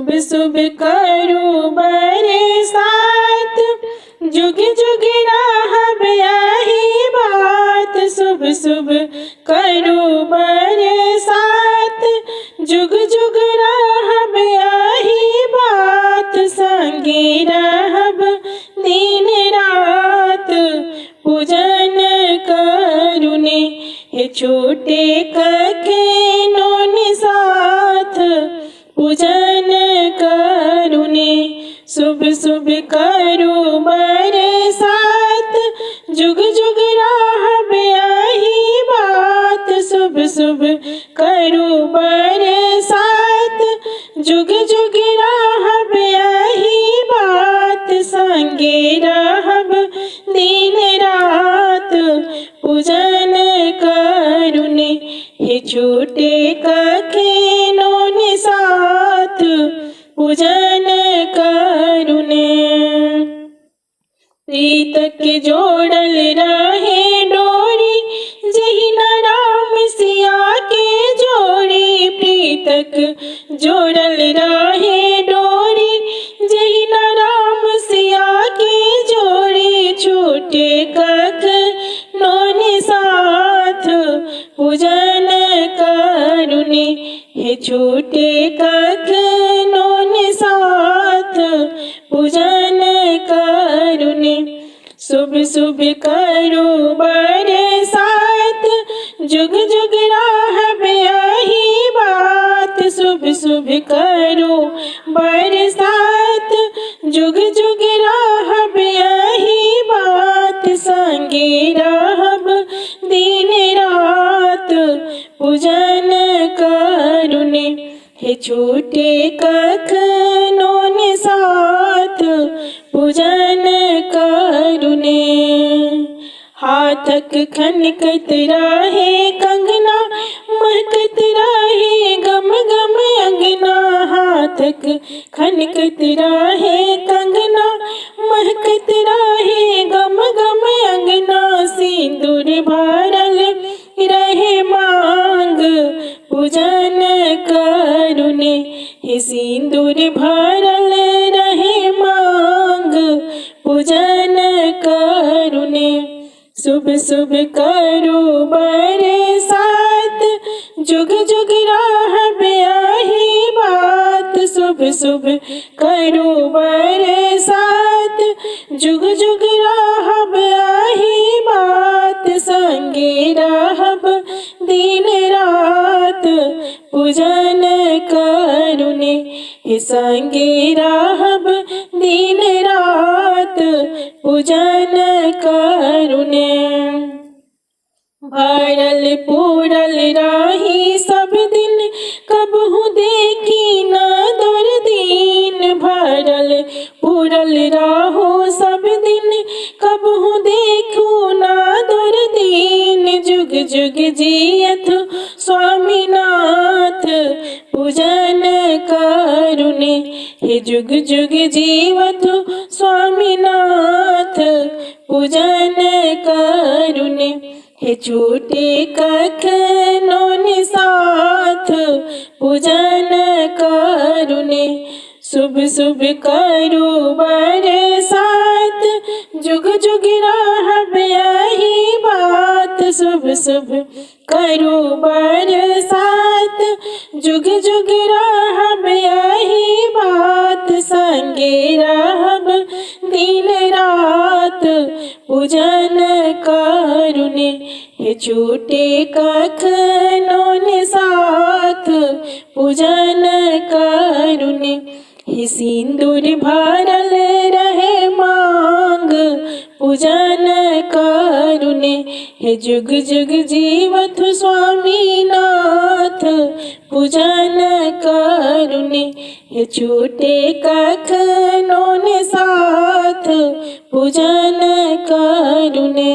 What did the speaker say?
शुभ करू बरसात, जुग जुग रहब यही बात। शुभ शुभ करू बरसात, जुग जुग रहब यही बात। संगे रहब दिन रात, पूजन करुने हे छोटे कखेनो निसाथ। पूजन करुने शुभ शुभ करू बरसात, जुग जुग रहब यही बात। शुभ शुभ करू बरसात, जुग जुग रहब यही बात। संगे रहब दिन रात, पूजन करुने हे छोटे कखेनो निसाथ। पूजन करुने प्रीत के जोड़ल रहे डोरी, जही न राम सिया के जोड़ी। प्रीतक जोड़ल रहे डोरी, जही न राम सिया के जोड़ी। छोटे कखेनो निसाथ, पूजन करुने हे छोटे कखेनो निसाथ। पूजन करुने शुभ शुभ करू बरसात, जुग जुग रहब यही बात। शुभ शुभ करू बरसात, जुग जुग रहब यही बात। संगे रहब दिन रात, पूजन करुने हे छोटे कखेनो निसाथ। पूजन करुने हाथक खनकत रहे कंगना, महकत रहे गम गम अंगना। हाथक खनकत रहे कंगना, महकत रहे गम गम अंगना। सिंदूर भरल रहे मांग, पूजन करुने हे सिंदूर भरल रहे मांग। पूजन करुने शुभ शुभ करू बरसात, जुग जुग रहब यही बात। शुभ शुभ करू बरसात, जुग जुग रहब यही बात। संगे रहब दिन रात, पूजन करुने हे संगे रहब दिन रात। पूजन करुने भरल पूरल राही सब दिन, कबहू देखी न दुर्दीन। भरल पूरल राहो सब दिन, कबहू देखू न दुर्दीन। जुग जुग जियथ स्वामीनाथ, पूजन करुने हे जुग जुग जीवथ स्वामीनाथ। पूजन करुने हे छोटे कखेनो निसाथ। पूजन करुने शुभ शुभ करू बरसात, जुग जुग रहब यही बात। शुभ शुभ करू बरसात, जुग जुग रहब यही बात। संगे रहब दिन रात, पूजन करुने हे छोटे कखेनो निसाथ। पूजन करुने हे सिंदूर भरल रहे मांग। पूजन करुने हे जुग जुग जीवथ स्वामीनाथ। पूजन करुने हे छोटे कखेनो निसाथ। पूजन करुने।